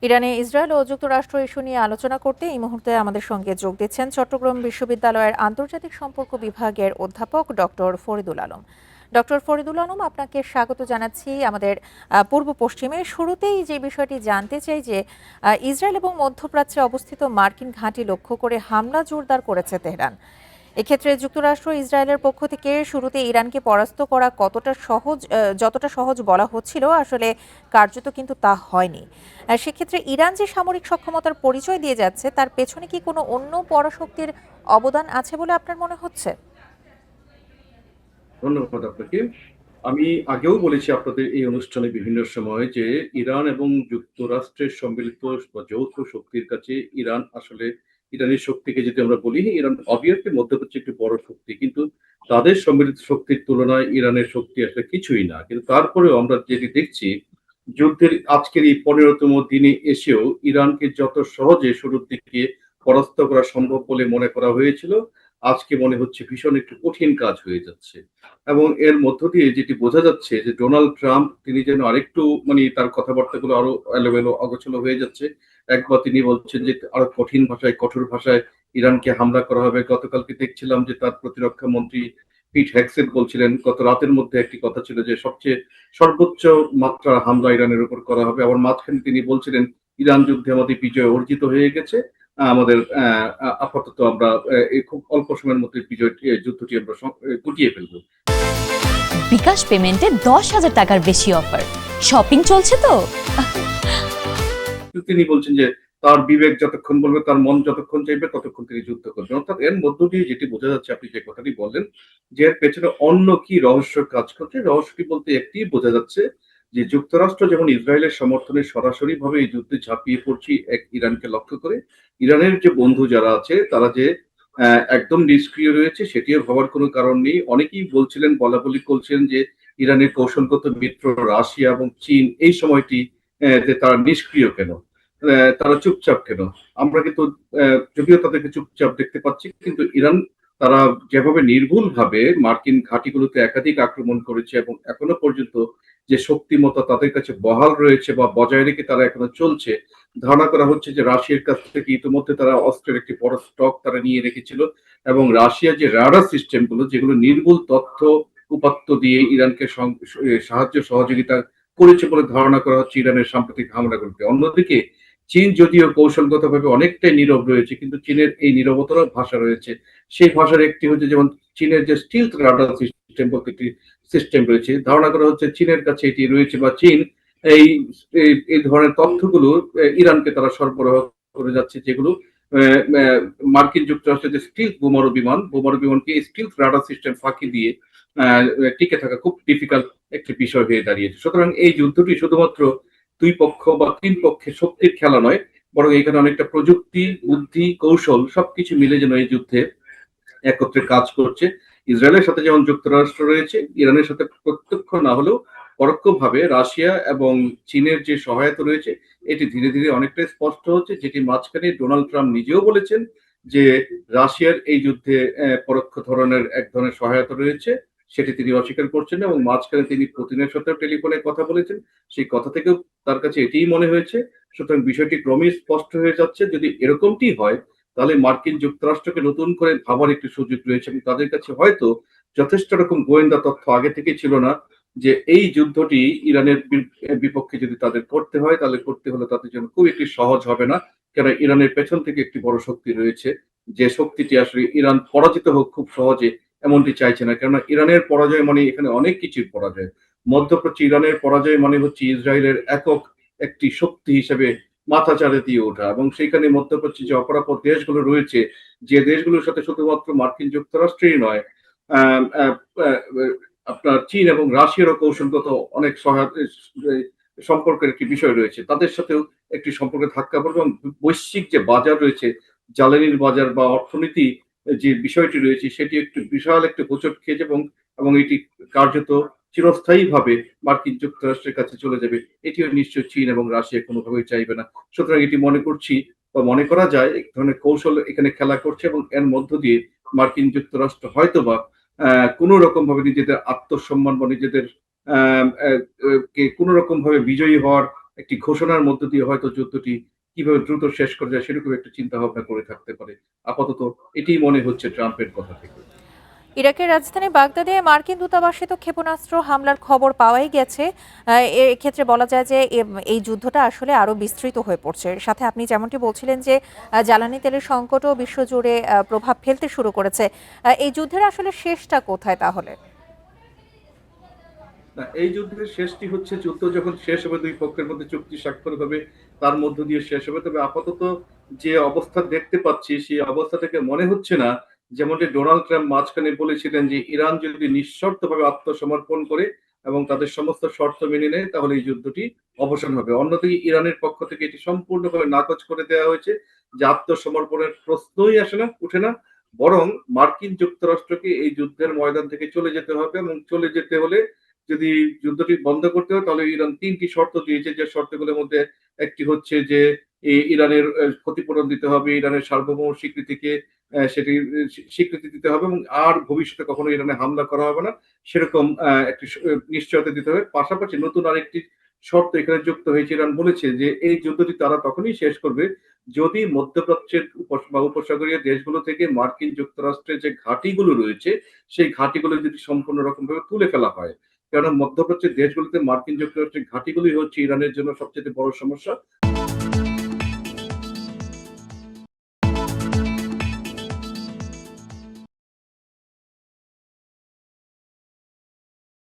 ইরানে ইসরায়েল ও যুক্তরাষ্ট্র ইস্যু নিয়ে আলোচনা করতে এই মুহূর্তে আমাদের সঙ্গে যোগ দিচ্ছেন চট্টগ্রাম বিশ্ববিদ্যালয়ের আন্তর্জাতিক সম্পর্ক বিভাগের অধ্যাপক ডক্টর ফরিদুল আলম। ডক্টর ফরিদুল আলম, আপনাকে স্বাগত জানাচ্ছি আমাদের পূর্ব পশ্চিমে। শুরুতেই যে বিষয়টি জানতে চাই যে ইসরায়েল এবং মধ্যপ্রাচ্যে অবস্থিত মার্কিন ঘাঁটি লক্ষ্য করে হামলা জোরদার করেছে তেহরান। এক্ষেত্রে যুক্তরাষ্ট্র ইসরায়েলের পক্ষ থেকে শুরুতে ইরানকে পরাস্ত করা যতটা সহজ বলা হচ্ছিল, আসলে কার্যত কিন্তু তা হয়নি। সেক্ষেত্রে ইরান যে সামরিক সক্ষমতার পরিচয় দিয়ে যাচ্ছে, তার পেছনে কি কোনো অন্য পরাশক্তির অবদান আছে বলে আপনার মনে হচ্ছে? ধন্যবাদ আপনাকে। আমি আগেও বলেছি আপনাদের এই অনুষ্ঠানে বিভিন্ন সময় যে ইরান এবং যুক্তরাষ্ট্রের সম্মিলিত বা যৌথ শক্তির কাছে ইরান আসলে ইরানের শক্তিকে যদি আমরা বলি, ইরান অবভিয়াসলি মধ্যপ্রাচ্যে একটি বড় শক্তি, কিন্তু তাদের সম্মিলিত শক্তির তুলনায় ইরানের শক্তি আসলে কিছুই না। কিন্তু তারপরেও আমরা যেটি দেখছি, যুদ্ধের আজকের এই 15তম দিনে এসেও ইরানকে যত সহজে শুরুর দিকে পরাস্ত করা সম্ভব বলে মনে করা হয়েছিল, আজকে মনে হচ্ছে ভীষণ একটু কঠিন কাজ হয়ে যাচ্ছে। এবং এর মধ্য দিয়ে যেটি বোঝা যাচ্ছে যে ডোনাল্ড ট্রাম্প তিনি যেন আরেকটু তার কথাবার্তাগুলো আরো এলোমেলো অগোছালো হয়ে যাচ্ছে। একবার তিনি বলছেন যে আরো কঠিন ভাষায় কঠোর ভাষায় ইরানকে হামলা করা হবে। গতকালকে দেখছিলাম যে তার প্রতিরক্ষা মন্ত্রী পিট হেগসেট বলছিলেন, গত রাতের মধ্যে একটি কথা ছিল যে সবচেয়ে সর্বোচ্চ মাত্রার হামলা ইরানের উপর করা হবে। আবার মাঝখানে তিনি বলছিলেন ইরান যুদ্ধে আমাদের বিজয় অর্জিত হয়ে গেছে, আমাদের আপাতত আমরা এই খুব অল্প সময়ের মধ্যে যুদ্ধটি আমরা গুটিয়ে ফেলবো। বিকাশ পেমেন্টে 10,000 টাকার বেশি অফার, শপিং চলছে তো। তিনি বলছেন যে তার বিবেক যতক্ষণ বলবে, তার মন যতক্ষণ চাইবে ততক্ষণ তিনি যুদ্ধ করবেন। অর্থাৎ এর মধ্য দিয়ে যেটি বোঝা যাচ্ছে, আপনি যে কথাটি বললেন যে এর পেছনে অন্য কি রহস্য কাজ করছে, রহস্যটি বলতে একটি বোঝা যাচ্ছে যে যুক্তরাষ্ট্র যেমন ইসরায়েলের সমর্থনে সরাসরি ভাবে এই যুদ্ধে ঝাঁপিয়ে পড়ছি এক ইরানকে লক্ষ্য করে, ইরানের যে বন্ধু যারা আছে তারা যে একদম নিষ্ক্রিয় রয়েছে সেটিও ভাবার কোনো কারণ নেই। অনেকেই বলছিলেন, বলা বলি করছিলেন যে ইরানের কৌশলগত মিত্র রাশিয়া এবং চীন এই সময়টি যে তারা নিষ্ক্রিয় কেন, তারা চুপচাপ কেন। আমরা কিন্তু যদিও তাদেরকে চুপচাপ দেখতে পাচ্ছি, কিন্তু ইরান তারা যেভাবে নির্ভুল ভাবে মার্কিন ঘাঁটিগুলোতে একাধিক আক্রমণ করেছে এবং এখনো পর্যন্ত যে শক্তিমত্তা তাদের কাছে বহাল রয়েছে বা বজায় রেখে তারা এখনো চলছে, ধারণা করা হচ্ছে যে রাশিয়ার কাছ থেকে ইতিমধ্যে তারা অস্ত্রের একটি বড় স্টক তারা নিয়ে রেখেছিল এবং রাশিয়ার যে রাডার সিস্টেম গুলো, যেগুলো নির্ভুল তথ্য উপাত্ত দিয়ে ইরানকে সাহায্য সহযোগিতা করেছে বলে ধারণা করা হচ্ছে ইরানের সাম্প্রতিক হামলাগুলোতে। অন্যদিকে চীন যদিও কৌশলগতভাবে অনেকটাই নীরব রয়েছে, কিন্তু চীনের এই নীরবতার ভাষা রয়েছে। সেই ভাষার একটি হচ্ছে যেমন চীনের যে স্টিলথ রাডার সিস্টেম বলতে একটি সিস্টেম রয়েছে, ধারণা করা হচ্ছে চীনের কাছে এটি রয়েছে বা চীন এই এই ধরনের তথ্যগুলো ইরানকে তারা সরবরাহ করে যাচ্ছে, যেগুলো মার্কিন যুক্তরাষ্ট্রের যে স্টিলথ বোমারু বিমানকে স্টিলথ রাডার সিস্টেম ফাঁকি দিয়ে টিকে থাকা খুব ডিফিকাল্ট একটি বিষয় হয়ে দাঁড়িয়েছে। সুতরাং এই যুদ্ধটি শুধুমাত্র দুই পক্ষ বা তিন পক্ষের শক্তির খেলা নয়, বরং এখানে অনেকটা প্রযুক্তি, বুদ্ধি, কৌশল সবকিছু মিলে যেন এই যুদ্ধে একত্রে কাজ করছে। ইসরায়েলের সাথে যেমন যুক্তরাষ্ট্র রয়েছে, ইরানের সাথে প্রত্যক্ষ না হলেও পরোক্ষভাবে রাশিয়া এবং চীনের যে সহায়তা রয়েছে, এটি ধীরে ধীরে অনেকটাই স্পষ্ট হচ্ছে, যেটি মাঝখানে ডোনাল্ড ট্রাম্প নিজেও বলেছেন যে রাশিয়ার এই যুদ্ধে পরোক্ষ ধরনের এক ধরনের সহায়তা রয়েছে, সেটি তিনি অস্বীকার করছেন এবং মাঝখানে তিনি পুতিনের সাথে টেলিফোনে কথা বলেছেন। সেই কথা থেকেও তার কাছে এটিই মনে হয়েছে। সুতরাং বিষয়টি ক্রমেই স্পষ্ট হয়ে যাচ্ছে, যদি এরকমটি হয় তাহলে মার্কিন যুক্তরাষ্ট্রকে নতুন করে ভাবার একটি সুযোগ রয়েছে এবং তাদের কাছে হয়তো যথেষ্ট রকম গোয়েন্দা তথ্য আগে থেকে ছিল না যে এই যুদ্ধটি ইরানের বিপক্ষে যদি তাদের করতে হয়, তাহলে করতে হলে তাদের জন্য খুব একটি সহজ হবে না। কেন ইরানের পেছন থেকে একটি বড় শক্তি রয়েছে, যে শক্তিটি আসলে ইরান পরাজিত হোক খুব সহজে এমনটি চাইছে না। কেননা ইরানের পরাজয় মানে এখানে অনেক কিছুর পরাজয়। মধ্যপ্রাচ্যে ইরানের পরাজয় মানে হচ্ছে ইসরায়েলের একক একটি শক্তি হিসেবে মাথাচাড়া দিয়ে ওঠা, এবং সেইখানে মধ্যপ্রাচ্যে যে অপরাপর দেশগুলো রয়েছে, যে দেশগুলোর সাথে শুধুমাত্র মার্কিন যুক্তরাষ্ট্রই নয়, আহ, আহ, আহ, আপনার চীন এবং রাশিয়ারও কৌশলগত অনেক সহায়তা সম্পর্কের একটি বিষয় রয়েছে, তাদের সাথেও একটি সম্পর্কে ধাক্কা পড়বে এবং বৈশ্বিক যে বাজার রয়েছে, জ্বালানির বাজার বা অর্থনীতি যে বিষয়টি রয়েছে, সেটি একটি বিশাল একটি হোঁচট খেয়েছে এবং এবং এটি কার্যত চিরস্থায়ী ভাবে মার্কিন যুক্তরাষ্ট্রের কাছে চলে যাবে। এটিও নিশ্চয় চীন এবং রাশিয়া কোনোভাবেই চাইবে না। সুতরাং এটি মনে করছি বা মনে করা যায় এক ধরনের কৌশল এখানে খেলা করছে এবং এর মধ্য দিয়ে মার্কিন যুক্তরাষ্ট্র হয়তোবা কোনো রকম ভাবে নিজেদের আত্মসম্মান বা নিজেদের কে কোনো রকম ভাবে বিজয়ী হওয়ার একটি ঘোষণার মধ্য দিয়ে হয়তো যুদ্ধটি কিভাবে দ্রুত শেষ করা যায় সেরকম একটু চিন্তা ভাবনা করে থাকতে পারে। আপাতত এটিই মনে হচ্ছে ট্রাম্পের কথা থেকে। ইরাকের রাজধানী বাগদাদে মার্কিন দূতাবাসে তো ক্ষেপণাস্ত্র হামলার খবর পাওয়াই গেছে। এক্ষেত্রে বলা যায় যে এই যুদ্ধটা আসলে আরো বিস্তৃত হয়ে পড়ছে। সাথে আপনি যেমনটি বলছিলেন যে জ্বালানি তেলের সংকটও বিশ্বজুড়ে প্রভাব ফেলতে শুরু করেছে। এই যুদ্ধের আসলে শেষটা কোথায় তাহলে? না, এই যুদ্ধের শেষটি হচ্ছে যুদ্ধ যখন শেষ হবে, দুই পক্ষের মধ্যে চুক্তি স্বাক্ষর হবে, তার মধ্য দিয়ে শেষ হবে। তবে আপাতত যে অবস্থা দেখতে পাচ্ছি সেই অবস্থা থেকে মনে হচ্ছে না, যেমনটি ডোনাল্ড ট্রাম্প মাঝখানে বলেছিলেন যে ইরান যদি নিঃশর্তভাবে আত্মসমর্পণ করে এবং তাদের সমস্ত শর্ত মেনে নেয় তাহলে এই যুদ্ধটি অবসান হবে। অন্যদিকে ইরানের পক্ষ থেকে এটি সম্পূর্ণভাবে নাকচ করে দেওয়া হয়েছে যে আত্মসমর্পণের প্রশ্নই আসে না, উঠে না। বরং মার্কিন যুক্তরাষ্ট্রকে এই যুদ্ধের ময়দান থেকে চলে যেতে হবে এবং চলে যেতে হলে যদি যুদ্ধটি বন্ধ করতে হয় তাহলে ইরান ৩টি শর্ত দিয়েছে, যে শর্তগুলোর মধ্যে একটি হচ্ছে যে ইরানের ক্ষতিপূরণ দিতে হবে, ইরানের সার্বভৌম স্বীকৃতিকে সেটি স্বীকৃতি দিতে হবে এবং আর ভবিষ্যতে কখনো ইরানে হামলা করা হবে না সেরকম একটি নিশ্চয়তা দিতে হবে। পাশাপাশি নতুন আরেকটি শর্ত এখানে যুক্ত হয়েছে। ইরান বলেছে যে এই যুদ্ধটি তারা তখনই শেষ করবে যদি মধ্যপ্রাচ্যের বা উপসাগরীয় দেশগুলো থেকে মার্কিন যুক্তরাষ্ট্রের যে ঘাঁটিগুলো রয়েছে সেই ঘাঁটিগুলো যদি সম্পূর্ণ রকমভাবে তুলে ফেলা হয়। কেননা মধ্যপ্রাচ্যের দেশগুলোতে মার্কিন যুক্তরাষ্ট্রের ঘাঁটিগুলোই হচ্ছে ইরানের জন্য সবচেয়ে বড় সমস্যা।